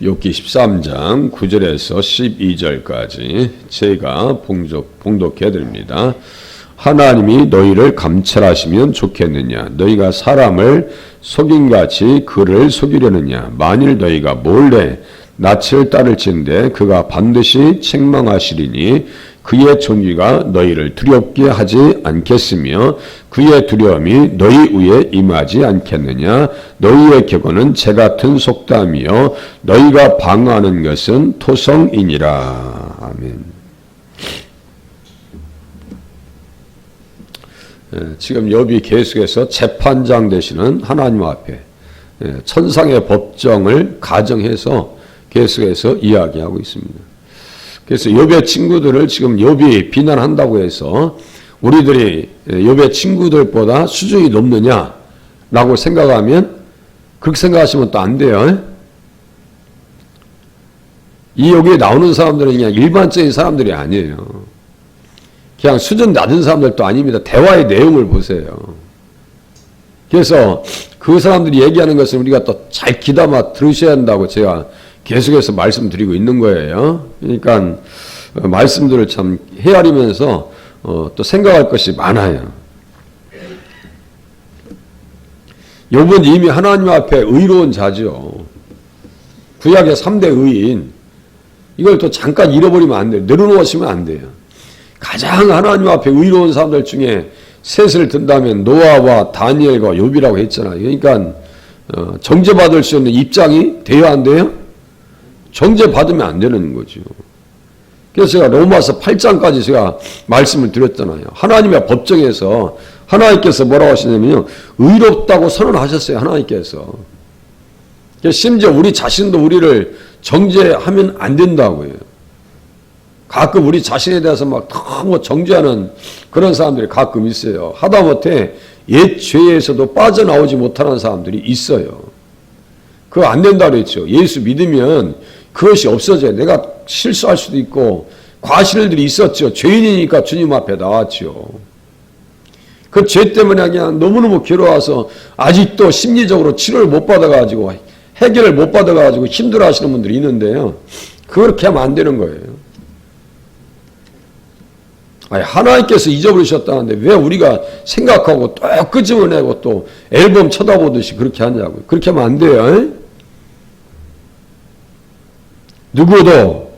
욥기 13장 9절에서 12절까지 제가 봉독해 드립니다. 하나님이 너희를 감찰하시면 좋겠느냐? 너희가 사람을 속임같이 그를 속이려느냐? 만일 너희가 몰래 낯을 따를진대 그가 반드시 책망하시리니 그의 존귀가 너희를 두렵게 하지 않겠으며 그의 두려움이 너희 위에 임하지 않겠느냐? 너희의 격언은 재같은 속담이요 너희가 방어하는 것은 토성이니라. 아멘. 지금 욥이 계속해서 재판장 되시는 하나님 앞에 천상의 법정을 가정해서 계속해서 이야기하고 있습니다. 그래서 욥의 친구들을 지금 욥이 비난한다고 해서 우리들이 욥의 친구들보다 수준이 높느냐라고 생각하면 그렇게 생각하시면 또 안 돼요. 이 여기에 나오는 사람들은 그냥 일반적인 사람들이 아니에요. 그냥 수준 낮은 사람들도 아닙니다. 대화의 내용을 보세요. 그래서 그 사람들이 얘기하는 것을 우리가 또 잘 귀담아 들으셔야 한다고 제가 계속해서 말씀드리고 있는 거예요. 그러니까 말씀들을 참 헤아리면서 또 생각할 것이 많아요. 욥은 이미 하나님 앞에 의로운 자죠. 구약의 3대 의인. 이걸 또 잠깐 잃어버리면 안 돼요. 내려놓으시면 안 돼요. 가장 하나님 앞에 의로운 사람들 중에 셋을 든다면 노아와 다니엘과 욥이라고 했잖아요. 그러니까 정죄받을 수 있는 입장이 돼야 안 돼요? 정죄받으면 안 되는 거죠. 그래서 제가 로마서 8장까지 제가 말씀을 드렸잖아요. 하나님의 법정에서 하나님께서 뭐라고 하시냐면요. 의롭다고 선언하셨어요. 하나님께서. 심지어 우리 자신도 우리를 정죄하면 안 된다고요. 가끔 우리 자신에 대해서 막 너무 정죄하는 그런 사람들이 가끔 있어요. 하다못해 옛 죄에서도 빠져나오지 못하는 사람들이 있어요. 그거 안 된다고 그랬죠. 예수 믿으면 그것이 없어져요. 내가 실수할 수도 있고 과실들이 있었죠. 죄인이니까 주님 앞에 나왔죠. 그 죄 때문에 그냥 너무너무 괴로워서 아직도 심리적으로 치료를 못 받아가지고 해결을 못 받아가지고 힘들어하시는 분들이 있는데요. 그렇게 하면 안 되는 거예요. 아니, 하나님께서 잊어버리셨다는데 왜 우리가 생각하고 또 끄집어내고 또 앨범 쳐다보듯이 그렇게 하냐고요. 그렇게 하면 안 돼요. 누구도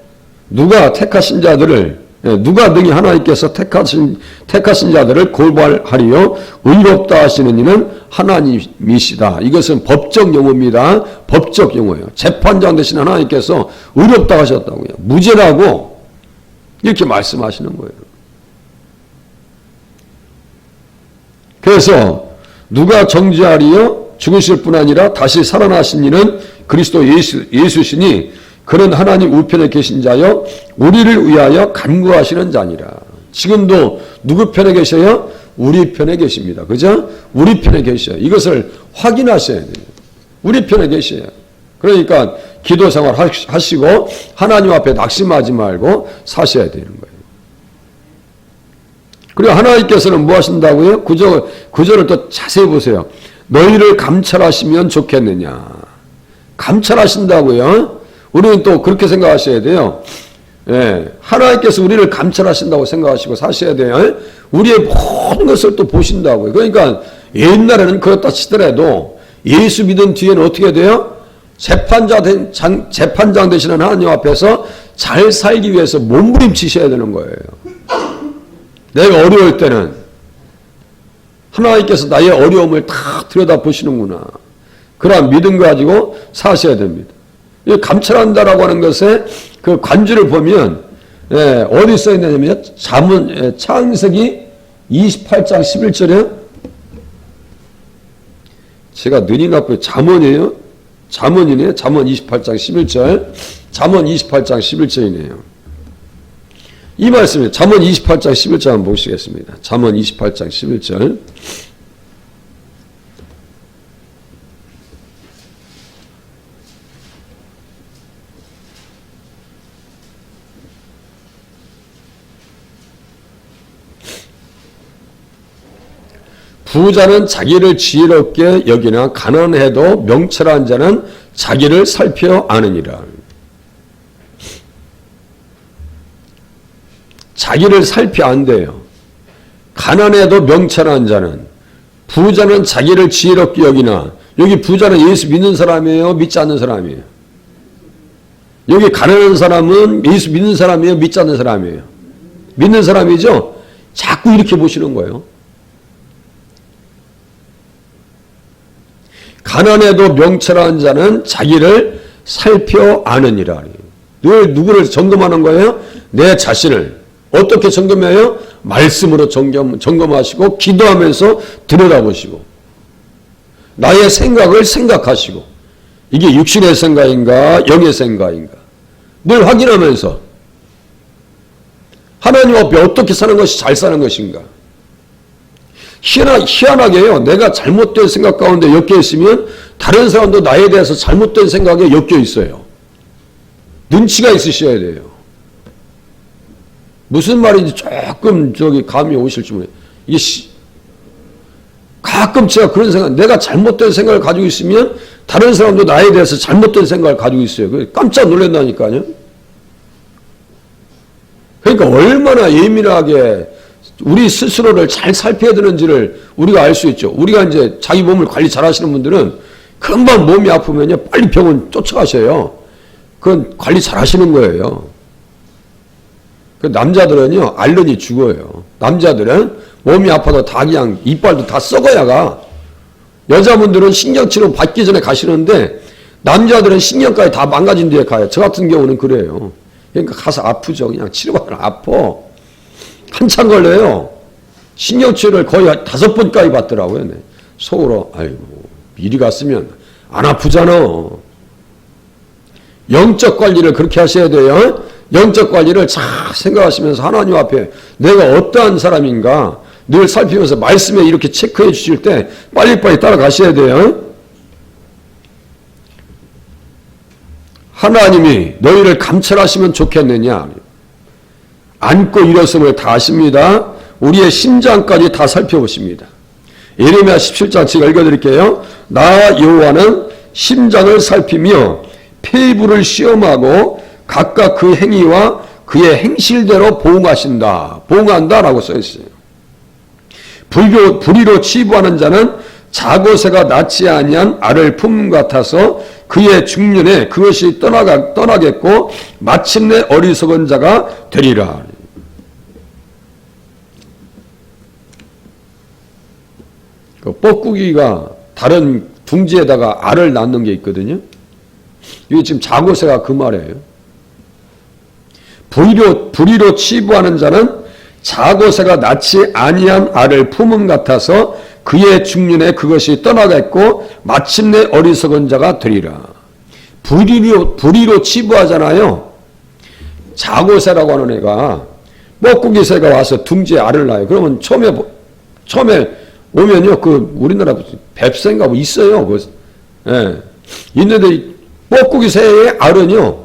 누가 택하신 자들을 누가 능히 하나님께서 택하신 자들을 고발하리요 의롭다 하시는 이는 하나님이시다. 이것은 법적 용어입니다. 법적 용어예요. 재판장 되신 하나님께서 의롭다 하셨다고요. 무죄라고 이렇게 말씀하시는 거예요. 그래서 누가 정죄하리요 죽으실 뿐 아니라 다시 살아나신 이는 그리스도 예수시니 그는 하나님 우편에 계신 자여 우리를 위하여 간구하시는 자니라. 지금도 누구 편에 계셔요? 우리 편에 계십니다. 그죠? 우리 편에 계셔요. 이것을 확인하셔야 돼요. 우리 편에 계셔요. 그러니까 기도 생활 하시고 하나님 앞에 낙심하지 말고 사셔야 되는 거예요. 그리고 하나님께서는 뭐 하신다고요? 구절을 또 자세히 보세요. 너희를 감찰하시면 좋겠느냐. 감찰하신다고요. 우리는 또 그렇게 생각하셔야 돼요. 예, 하나님께서 우리를 감찰하신다고 생각하시고 사셔야 돼요. 우리의 모든 것을 또 보신다고요. 그러니까 옛날에는 그렇다 치더라도 예수 믿은 뒤에는 어떻게 돼요? 재판장 되시는 하나님 앞에서 잘 살기 위해서 몸부림치셔야 되는 거예요. 내가 어려울 때는 하나님께서 나의 어려움을 다 들여다보시는구나. 그러한 믿음 가지고 사셔야 됩니다. 감찰한다라고 하는 것에 그 관주를 보면 어디 써 있느냐면 창세기 28장 11절에 제가 눈이 나쁘요 잠언이에요. 잠언이네요. 잠언 28장 11절. 잠언 28장 11절이네요. 이 말씀이에요. 잠언 28장 11절 한번 보시겠습니다. 잠언 28장 11절. 부자는 자기를 지혜롭게 여기나 가난해도 명철한 자는 자기를 살펴 아느니라. 자기를 살펴 안대요. 가난해도 명철한 자는, 부자는 자기를 지혜롭게 여기나. 여기 부자는 예수 믿는 사람이에요? 믿지 않는 사람이에요? 여기 가난한 사람은 예수 믿는 사람이에요? 믿지 않는 사람이에요? 믿는 사람이죠? 자꾸 이렇게 보시는 거예요. 가난해도 명철한 자는 자기를 살펴 아느니라. 늘 누구를 점검하는 거예요? 내 자신을. 어떻게 점검해요? 말씀으로 점검하시고 기도하면서 들여다보시고 나의 생각을 생각하시고 이게 육신의 생각인가 영의 생각인가 늘 확인하면서 하나님 앞에 어떻게 사는 것이 잘 사는 것인가. 희한하게요. 내가 잘못된 생각 가운데 엮여 있으면 다른 사람도 나에 대해서 잘못된 생각에 엮여 있어요. 눈치가 있으셔야 돼요. 무슨 말인지 조금 감이 오실지 모르겠어요. 이게 가끔 제가 그런 생각, 내가 잘못된 생각을 가지고 있으면 다른 사람도 나에 대해서 잘못된 생각을 가지고 있어요. 깜짝 놀란다니까요. 그러니까 얼마나 예민하게 우리 스스로를 잘 살펴야 되는지를 우리가 알 수 있죠. 우리가 이제 자기 몸을 관리 잘 하시는 분들은 금방 몸이 아프면요, 빨리 병원 쫓아가셔요. 그건 관리 잘 하시는 거예요. 그 남자들은요, 앓으니 죽어요. 남자들은 몸이 아파도 다 그냥 이빨도 다 썩어야 가. 여자분들은 신경치료 받기 전에 가시는데 남자들은 신경까지 다 망가진 뒤에 가요. 저 같은 경우는 그래요. 그러니까 가서 아프죠. 그냥 치료받으면 아파. 한참 걸려요. 신경치료를 거의 5번까지 받더라고요. 네. 속으로 아이고 미리 갔으면 안 아프잖아. 영적 관리를 그렇게 하셔야 돼요. 영적 관리를 잘 생각하시면서 하나님 앞에 내가 어떠한 사람인가 늘 살피면서 말씀에 이렇게 체크해 주실 때 빨리빨리 따라가셔야 돼요. 하나님이 너희를 감찰하시면 좋겠느냐. 앉고 일어섬을 다 아십니다. 우리의 심장까지 다 살펴보십니다. 예레미야 17장 제가 읽어드릴게요. 나 여호와는 심장을 살피며 폐부를 시험하고 각각 그 행위와 그의 행실대로 보응하신다. 보응한다라고 써있어요. 불의로 치부하는 자는 자고새가 낳지 아니한 알을 품음 같아서 그의 중년에 그것이 떠나겠고 마침내 어리석은 자가 되리라. 그 뻐꾸기가 다른 둥지에다가 알을 낳는 게 있거든요. 이게 지금 자고새가 그 말이에요. 불의로 치부하는 자는 자고새가 낳지 아니한 알을 품음 같아서 그의 중년에 그것이 떠나겠고 마침내 어리석은 자가 되리라. 불의로 치부하잖아요. 자고새라고 하는 애가 뻐꾸기 새가 와서 둥지에 알을 낳아요. 그러면 처음에 오면요, 그 우리나라 뱁새인가 뭐 있어요. 예. 있는데 뻐꾸기 새의 알은요,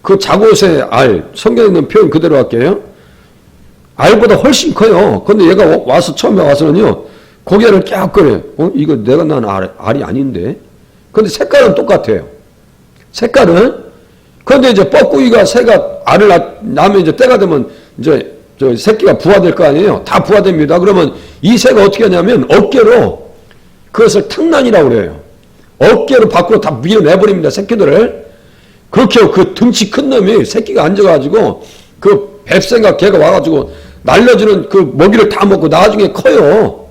그 자고새 알, 성경에 있는 표현 그대로 할게요. 알보다 훨씬 커요. 근데 얘가 와서 처음에 와서는요, 고개를 깨악거려요. 이거 내가 낳은 알이 아닌데. 근데 색깔은 똑같아요. 색깔은. 근데 이제 뻐꾸기가 새가 알을 낳으면 이제 때가 되면 이제 저 새끼가 부화될 거 아니에요. 다 부화됩니다. 그러면 이 새가 어떻게 하냐면 어깨로 그것을 탕난이라고 그래요. 어깨로 밖으로 다 밀어내버립니다. 새끼들을. 그렇게 그 등치 큰 놈이 새끼가 앉아가지고 그 뱁새가 걔가 와가지고 날려주는 그 먹이를 다 먹고 나중에 커요.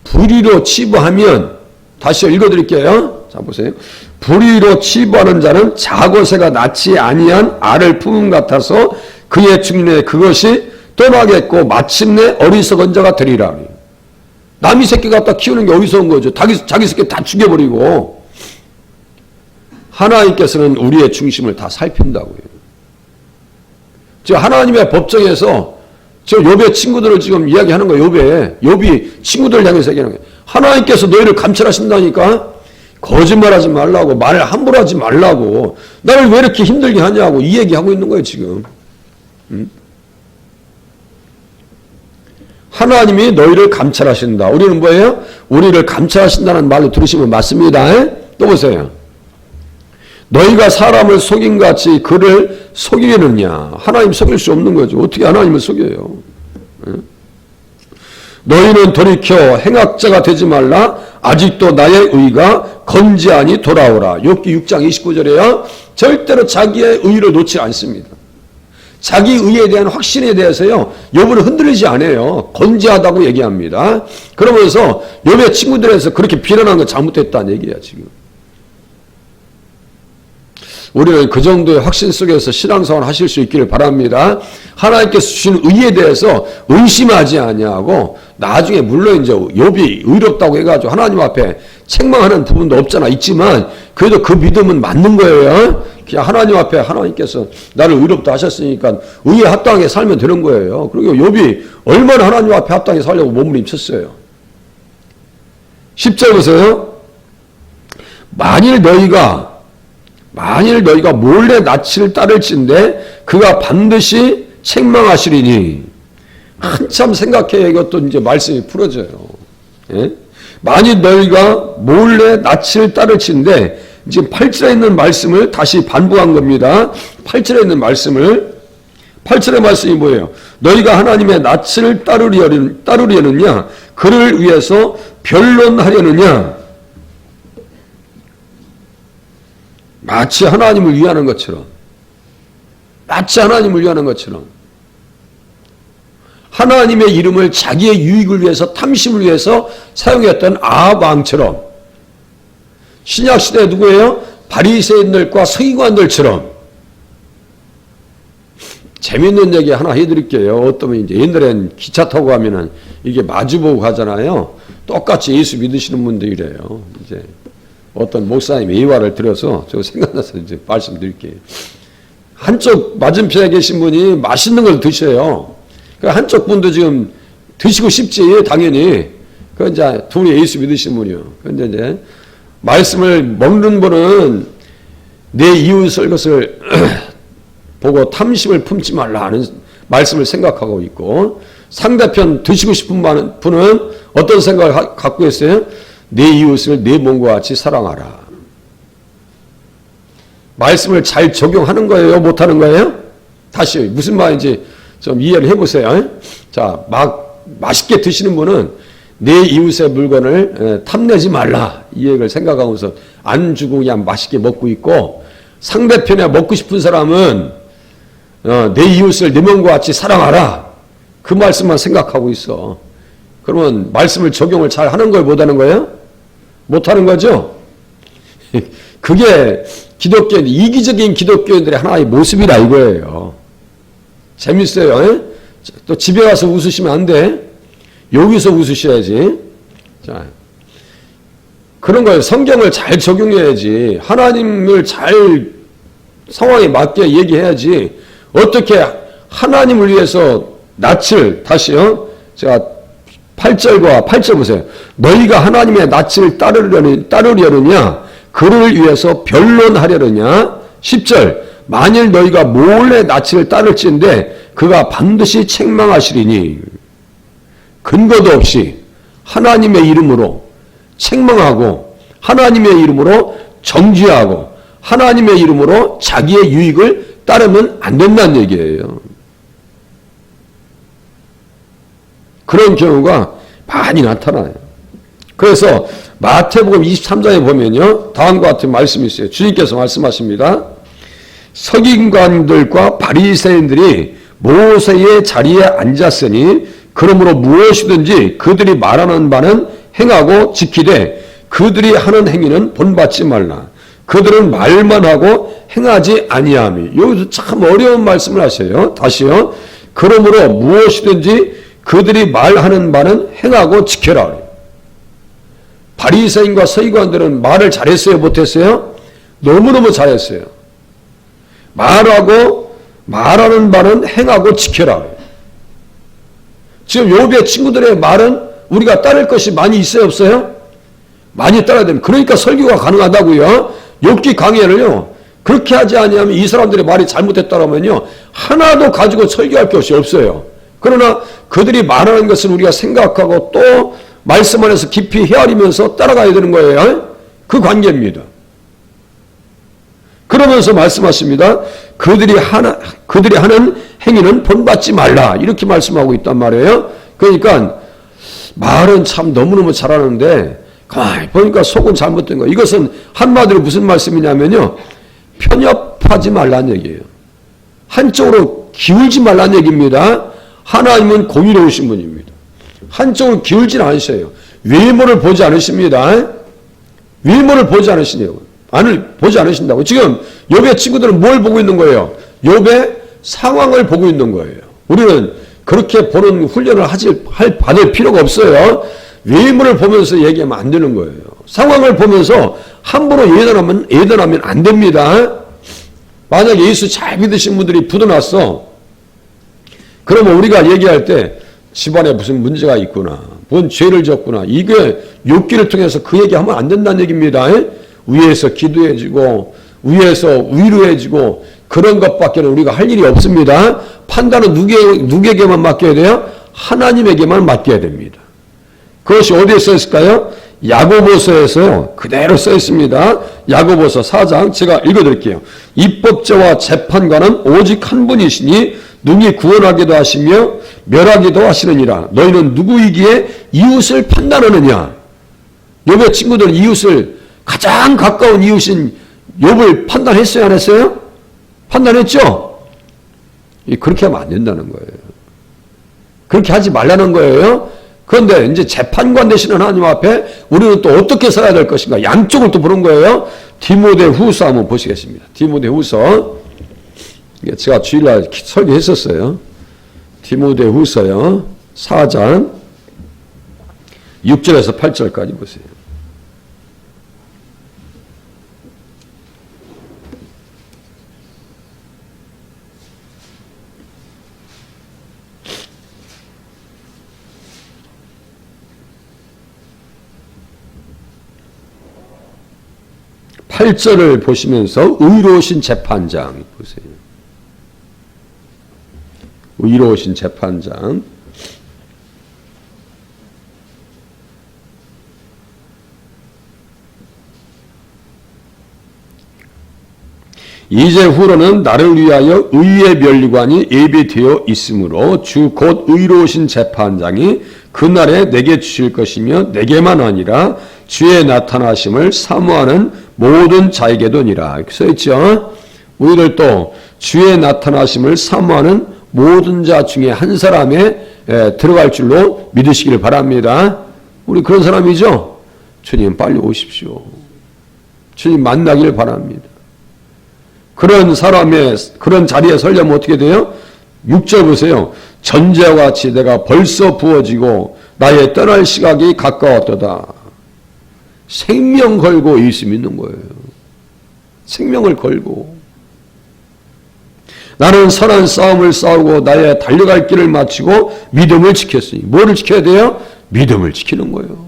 불의로 치부하면 다시 읽어드릴게요. 자 보세요. 불의로 치부하는 자는 자고새가 낳지 아니한 알을 품음 같아서 그의 중년에 그것이 떠나겠고 마침내 어리석은 자가 되리라. 남이 새끼 갖다 키우는 게 어리석은 거죠. 자기 새끼 다 죽여버리고. 하나님께서는 우리의 중심을 다 살핀다고요. 저 하나님의 법정에서 저 욥의 친구들을 지금 이야기하는 거예요. 욥이 친구들을 향해서 얘기하는 거예요. 하나님께서 너희를 감찰하신다니까. 거짓말하지 말라고, 말을 함부로 하지 말라고, 나를 왜 이렇게 힘들게 하냐고 이 얘기하고 있는 거예요 지금. 하나님이 너희를 감찰하신다. 우리는 뭐예요? 우리를 감찰하신다는 말로 들으시면 맞습니다. 또 보세요. 너희가 사람을 속인 같이 그를 속이려느냐. 하나님 속일 수 없는 거죠. 어떻게 하나님을 속여요. 너희는 돌이켜 행악자가 되지 말라. 아직도 나의 의가 건지하니 돌아오라. 욥기 6장 29절에요. 절대로 자기의 의를 놓지 않습니다. 자기 의에 대한 확신에 대해서요. 욥을 흔들리지 않아요. 건지하다고 얘기합니다. 그러면서 욥의 친구들에서 그렇게 비난한 거 잘못했다는 얘기야 지금. 우리는 그 정도의 확신 속에서 신앙생활 하실 수 있기를 바랍니다. 하나님께서 주신 의에 대해서 의심하지 아니하고 나중에 물론 이제 욥이 의롭다고 해가지고 하나님 앞에 책망하는 부분도 없잖아. 있지만 그래도 그 믿음은 맞는 거예요. 그냥 하나님 앞에 하나님께서 나를 의롭다 하셨으니까 의에 합당하게 살면 되는 거예요. 그리고 욥이 얼마나 하나님 앞에 합당하게 살려고 몸부림쳤어요. 10절 보세요. 만일 너희가 몰래 낯을 따를진대 그가 반드시 책망하시리니. 한참 생각해야 이것도 이제 말씀이 풀어져요. 예? 만일 너희가 몰래 낯을 따를진대. 지금 8절에 있는 말씀을 다시 반복한 겁니다. 8절에 있는 말씀을. 8절의 말씀이 뭐예요? 너희가 하나님의 낯을 따르려느냐? 그를 위해서 변론하려느냐? 마치 하나님을 위하는 것처럼, 하나님의 이름을 자기의 유익을 위해서, 탐심을 위해서 사용했던 아합 왕처럼, 신약시대 누구예요? 바리새인들과 서기관들처럼. 재밌는 얘기 하나 해드릴게요. 어떤 이제 옛날엔 기차 타고 가면은 이게 마주보고 가잖아요. 똑같이 예수 믿으시는 분들이래요. 이제 어떤 목사님이 예화를 들어서 저 생각나서 이제 말씀드릴게요. 한쪽 맞은편에 계신 분이 맛있는 걸 드셔요. 한쪽 분도 지금 드시고 싶지, 당연히. 그 이제 둘이 예수 믿으신 분이요. 근데 이제 말씀을 먹는 분은 내 이웃을 것을 보고 탐심을 품지 말라 하는 말씀을 생각하고 있고, 상대편 드시고 싶은 분은 어떤 생각을 갖고 있어요? 내 이웃을 내 몸과 같이 사랑하라. 말씀을 잘 적용하는 거예요? 못하는 거예요? 다시 무슨 말인지 좀 이해를 해보세요. 자, 맛있게 드시는 분은 내 이웃의 물건을 탐내지 말라. 이 얘기를 생각하면서 안 주고 그냥 맛있게 먹고 있고, 상대편에 먹고 싶은 사람은 내 이웃을 내 몸과 같이 사랑하라. 그 말씀만 생각하고 있어. 그러면 말씀을 적용을 잘 하는 거예요? 못하는 거예요? 못하는 거죠? 그게 기독교인, 이기적인 기독교인들의 하나의 모습이라 이거예요. 재밌어요. 또 집에 가서 웃으시면 안 돼. 여기서 웃으셔야지. 자, 그런 거예요. 성경을 잘 적용해야지. 하나님을 잘 상황에 맞게 얘기해야지. 어떻게 하나님을 위해서 낯을, 다시요. 제가 8절 보세요. 너희가 하나님의 낯을 따르려느냐? 그를 위해서 변론하려느냐? 10절. 만일 너희가 몰래 낯을 따를진대 그가 반드시 책망하시리니. 근거도 없이 하나님의 이름으로 책망하고, 하나님의 이름으로 정죄하고, 하나님의 이름으로 자기의 유익을 따르면 안 된다는 얘기예요. 그런 경우가 많이 나타나요. 그래서 마태복음 23장에 보면요, 다음과 같은 말씀이 있어요. 주님께서 말씀하십니다. 서기관들과 바리새인들이 모세의 자리에 앉았으니 그러므로 무엇이든지 그들이 말하는 바는 행하고 지키되 그들이 하는 행위는 본받지 말라. 그들은 말만 하고 행하지 아니함이. 여기서 참 어려운 말씀을 하셔요. 다시요. 그러므로 무엇이든지 그들이 말하는 바는 행하고 지켜라. 바리새인과 서기관들은 말을 잘했어요? 못했어요? 너무너무 잘했어요. 말하고 말하는 바는 행하고 지켜라. 지금 욥의 친구들의 말은 우리가 따를 것이 많이 있어요? 없어요? 많이 따라야 됩니다. 그러니까 설교가 가능하다고요. 욥기 강해를요, 그렇게 하지 아니하면 이 사람들의 말이 잘못됐다라면요 하나도 가지고 설교할 것이 없어요. 그러나 그들이 말하는 것을 우리가 생각하고 또 말씀 안에서 깊이 헤아리면서 따라가야 되는 거예요. 그 관계입니다. 그러면서 말씀하십니다. 그들이 하는 행위는 본받지 말라. 이렇게 말씀하고 있단 말이에요. 그러니까 말은 참 너무너무 잘하는데 가만히 보니까 속은 잘못된 거예요. 이것은 한마디로 무슨 말씀이냐면요. 편협하지 말라는 얘기예요. 한쪽으로 기울지 말라는 얘기입니다. 하나님은 공의로우신 분입니다. 한쪽으로 기울지는 않으셔요. 외모를 보지 않으십니다. 외모를 보지 보지 않으신다고. 지금 욥의 친구들은 뭘 보고 있는 거예요? 욥의 상황을 보고 있는 거예요. 우리는 그렇게 보는 훈련을 받을 필요가 없어요. 외모를 보면서 얘기하면 안 되는 거예요. 상황을 보면서 함부로 예단하면 안 됩니다. 만약에 예수 잘 믿으신 분들이 부도났어. 그러면 우리가 얘기할 때 집안에 무슨 문제가 있구나. 뭔 죄를 졌구나. 이게 욥기를 통해서 그 얘기하면 안 된다는 얘기입니다. 위에서 기도해주고 위에서 위로해주고 그런 것밖에 우리가 할 일이 없습니다. 판단은 누구에게만 맡겨야 돼요? 하나님에게만 맡겨야 됩니다. 그것이 어디에 써 있을까요? 야고보서에서요. 그대로 써 있습니다. 야고보서 4장 제가 읽어드릴게요. 입법자와 재판관은 오직 한 분이시니 능히 구원하기도 하시며 멸하기도 하시느니라. 너희는 누구이기에 이웃을 판단하느냐? 욥의 친구들은 이웃을 가장 가까운 이웃인 욥을 판단했어요? 안 했어요? 판단했죠? 그렇게 하면 안 된다는 거예요. 그렇게 하지 말라는 거예요. 그런데 이제 재판관 되시는 하나님 앞에 우리는 또 어떻게 살아야 될 것인가? 양쪽을 또 보는 거예요. 디모데후서 한번 보시겠습니다. 디모데후서. 제가 주일날 설교했었어요. 디모데후서요. 4장 6절에서 8절까지 보세요. 팔 절을 보시면서 의로우신 재판장 보세요. 의로우신 재판장. 이제후로는 나를 위하여 의의 면류관이 예비되어 있으므로 주 곧 의로우신 재판장이 그날에 내게 주실 것이며 내게만 아니라 주의 나타나심을 사모하는 모든 자에게도니라. 이렇게 써있죠. 우리들도 주의 나타나심을 사모하는 모든 자 중에 한 사람에 들어갈 줄로 믿으시기를 바랍니다. 우리 그런 사람이죠. 주님 빨리 오십시오. 주님 만나기를 바랍니다. 그런 사람의 그런 자리에 서려면 어떻게 돼요? 6절 보세요. 전제와 같이 내가 벌써 부어지고 나의 떠날 시각이 가까웠도다. 생명 걸고 예수 믿는 거예요. 생명을 걸고. 나는 선한 싸움을 싸우고 나의 달려갈 길을 마치고 믿음을 지켰으니. 뭐를 지켜야 돼요? 믿음을 지키는 거예요.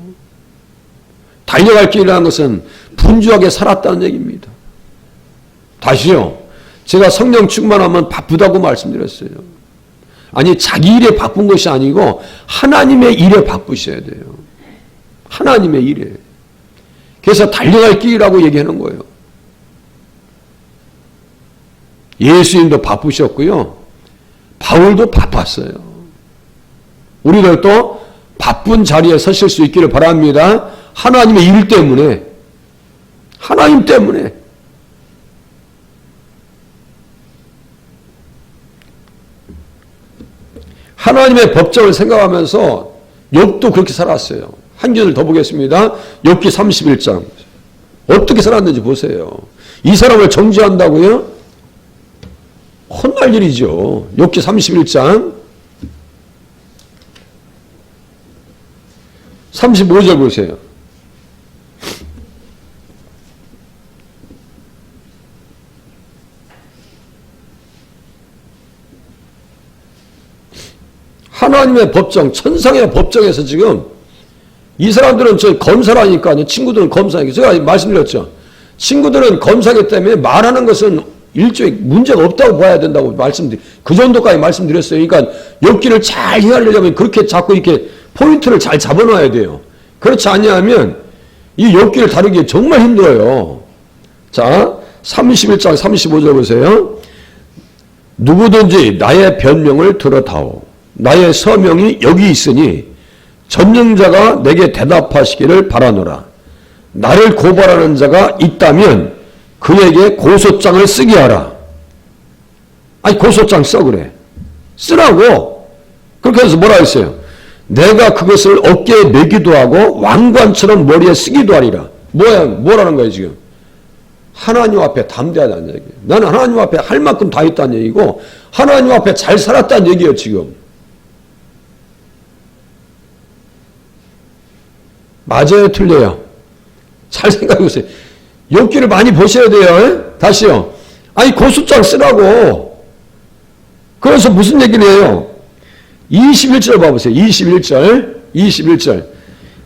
달려갈 길이라는 것은 분주하게 살았다는 얘기입니다. 다시요. 제가 성령 충만하면 바쁘다고 말씀드렸어요. 아니 자기 일에 바쁜 것이 아니고 하나님의 일에 바쁘셔야 돼요. 하나님의 일에. 그래서 달려갈 길이라고 얘기하는 거예요. 예수님도 바쁘셨고요. 바울도 바빴어요. 우리들도 바쁜 자리에 서실 수 있기를 바랍니다. 하나님의 일 때문에. 하나님 때문에. 하나님의 법정을 생각하면서 욥도 그렇게 살았어요. 한 절을 더 보겠습니다. 욥기 31장. 어떻게 살았는지 보세요. 이 사람을 정죄한다고요? 혼날 일이죠. 욥기 31장 35절 보세요. 하나님의 법정, 천상의 법정에서 지금 이 사람들은 저 검사라니까요. 친구들은 검사니까. 제가 말씀드렸죠. 친구들은 검사기 때문에 말하는 것은 일종의 문제가 없다고 봐야 된다고 그 정도까지 말씀드렸어요. 그러니까 욥기를 잘 헤아리려면 그렇게 자꾸 이렇게 포인트를 잘 잡아놔야 돼요. 그렇지 않냐면 이 엽기를 다루기 정말 힘들어요. 자, 31장 35절 보세요. 누구든지 나의 변명을 들어다오. 나의 서명이 여기 있으니 전능자가 내게 대답하시기를 바라노라. 나를 고발하는 자가 있다면 그에게 고소장을 쓰게 하라. 아니 고소장 써 그래. 쓰라고. 그렇게 해서 뭐라 했어요? 내가 그것을 어깨에 메기도 하고 왕관처럼 머리에 쓰기도 하리라. 뭐라는 거예요 지금? 하나님 앞에 담대하다는 얘기예요. 나는 하나님 앞에 할 만큼 다 했다는 얘기고 하나님 앞에 잘 살았다는 얘기예요 지금. 맞아요 틀려요? 잘 생각해 보세요. 욥기를 많이 보셔야 돼요. 다시요. 아니 고소장 쓰라고. 그래서 무슨 얘기를 해요? 21절 봐보세요. 21절.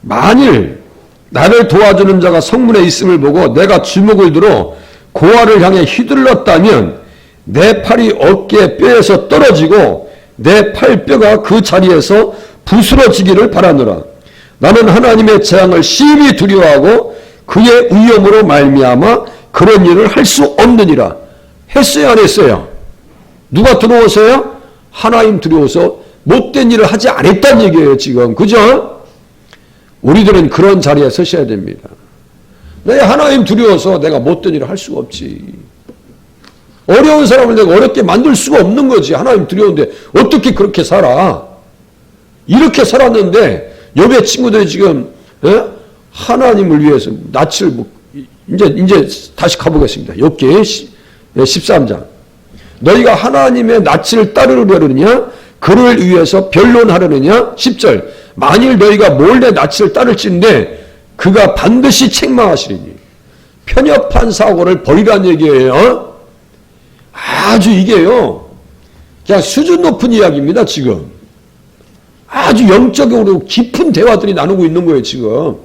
만일 나를 도와주는 자가 성문에 있음을 보고 내가 주먹을 들어 고아를 향해 휘둘렀다면 내 팔이 어깨 뼈에서 떨어지고 내 팔뼈가 그 자리에서 부스러지기를 바라노라. 나는 하나님의 재앙을 심히 두려워하고 그의 위엄으로 말미암아 그런 일을 할 수 없느니라. 했어요 안 했어요? 누가 두려워서요? 하나님 두려워서 못된 일을 하지 않았다는 얘기예요 지금. 그죠? 우리들은 그런 자리에 서셔야 됩니다. 내 하나님 두려워서 내가 못된 일을 할 수가 없지. 어려운 사람을 내가 어렵게 만들 수가 없는 거지. 하나님 두려운데 어떻게 그렇게 살아? 이렇게 살았는데 욥의 친구들이 지금 하나님을 위해서 낯을 이제 다시 가보겠습니다. 욥기 13장. 너희가 하나님의 낯을 따르려느냐? 그를 위해서 변론하려느냐? 10절. 만일 너희가 몰래 낯을 따를진데 그가 반드시 책망하시리니. 편협한 사고를 버리라는 얘기예요. 아주 이게요. 그냥 수준 높은 이야기입니다 지금. 아주 영적으로 깊은 대화들이 나누고 있는 거예요 지금.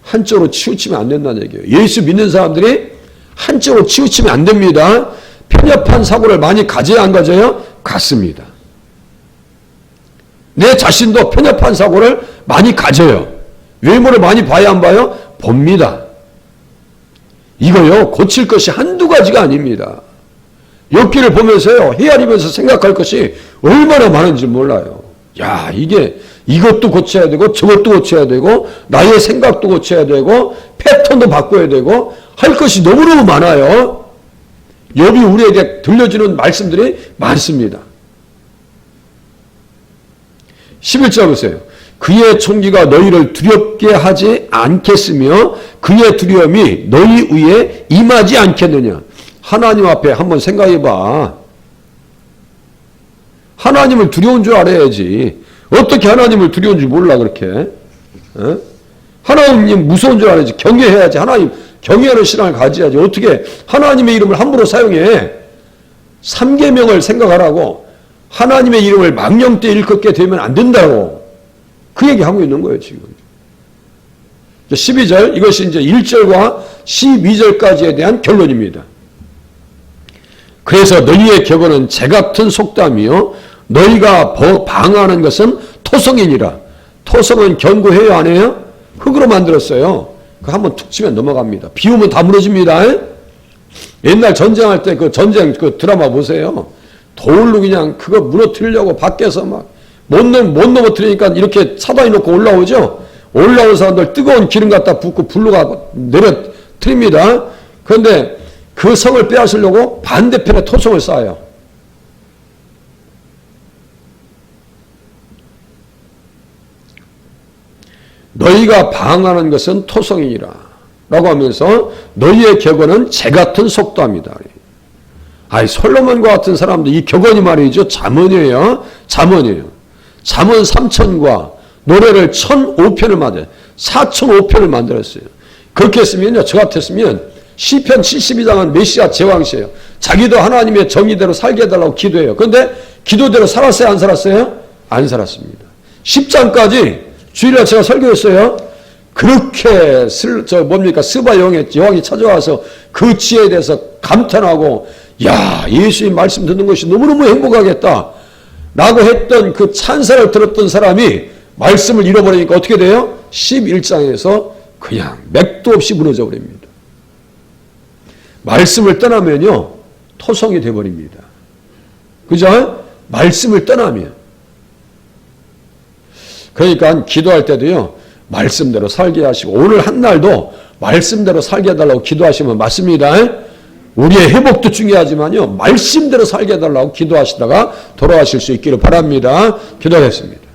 한쪽으로 치우치면 안 된다는 얘기예요. 예수 믿는 사람들이 한쪽으로 치우치면 안 됩니다. 편협한 사고를 많이 가져야 안 가져요? 갖습니다. 내 자신도 편협한 사고를 많이 가져요. 외모를 많이 봐야 안 봐요? 봅니다. 이거요 고칠 것이 한두 가지가 아닙니다. 욥기를 보면서요 헤아리면서 생각할 것이 얼마나 많은지 몰라요. 야 이게 이것도 고쳐야 되고 저것도 고쳐야 되고 나의 생각도 고쳐야 되고 패턴도 바꿔야 되고 할 것이 너무너무 많아요. 욥이 우리에게 들려주는 말씀들이 많습니다. 11절 보세요. 그의 총기가 너희를 두렵게 하지 않겠으며 그의 두려움이 너희 위에 임하지 않겠느냐. 하나님 앞에 한번 생각해봐. 하나님을 두려운 줄 알아야지. 어떻게 하나님을 두려운 줄 몰라 그렇게. 하나님 무서운 줄 알아야지. 경외해야지. 하나님 경외하는 신앙을 가져야지. 어떻게 하나님의 이름을 함부로 사용해. 3계명을 생각하라고. 하나님의 이름을 망령되이 일컫게 되면 안 된다고. 그 얘기하고 있는 거예요 지금. 12절 이것이 이제 1절과 12절까지에 대한 결론입니다. 그래서 너희의 격언은 재같은 속담이요 너희가 방어하는 것은 토성이니라. 토성은 견고해요 안 해요? 흙으로 만들었어요. 그 한번 툭 치면 넘어갑니다. 비 오면 다 무너집니다. 옛날 전쟁할 때 그 전쟁 그 드라마 보세요. 돌로 그냥 그거 무너뜨리려고 밖에서 막 못 넘어뜨리니까 이렇게 차단해 놓고 올라오죠. 올라온 사람들 뜨거운 기름 갖다 붓고 불로 내려뜨립니다. 그런데 그 성을 빼앗으려고 반대편에 토성을 쌓아요. 너희가 방황하는 것은 토성이니라 라고 하면서 너희의 격언은 재같은 속담이다. 아이 솔로몬과 같은 사람도 이 격언이 말이죠. 잠언이에요. 잠언이에요. 잠언 3천과 노래를 1005편을 만들어요. 4005편을 만들었어요. 그렇게 했으면요. 저 같았으면 시편 72장은 메시아 제왕시예요. 자기도 하나님의 정의대로 살게 해달라고 기도해요. 그런데 기도대로 살았어요? 안 살았어요? 안 살았습니다. 10장까지 주일날 제가 설교했어요. 그렇게 스바 여왕이 찾아와서 그 지혜에 대해서 감탄하고 야 예수님 말씀 듣는 것이 너무너무 행복하겠다. 라고 했던 그 찬사를 들었던 사람이 말씀을 잃어버리니까 어떻게 돼요? 11장에서 그냥 맥도 없이 무너져 버립니다. 말씀을 떠나면요, 토성이 되어버립니다. 그죠? 말씀을 떠나면. 그러니까 기도할 때도요, 말씀대로 살게 하시고, 오늘 한 날도 말씀대로 살게 해달라고 기도하시면 맞습니다. 우리의 회복도 중요하지만요, 말씀대로 살게 해달라고 기도하시다가 돌아가실 수 있기를 바랍니다. 기도하겠습니다.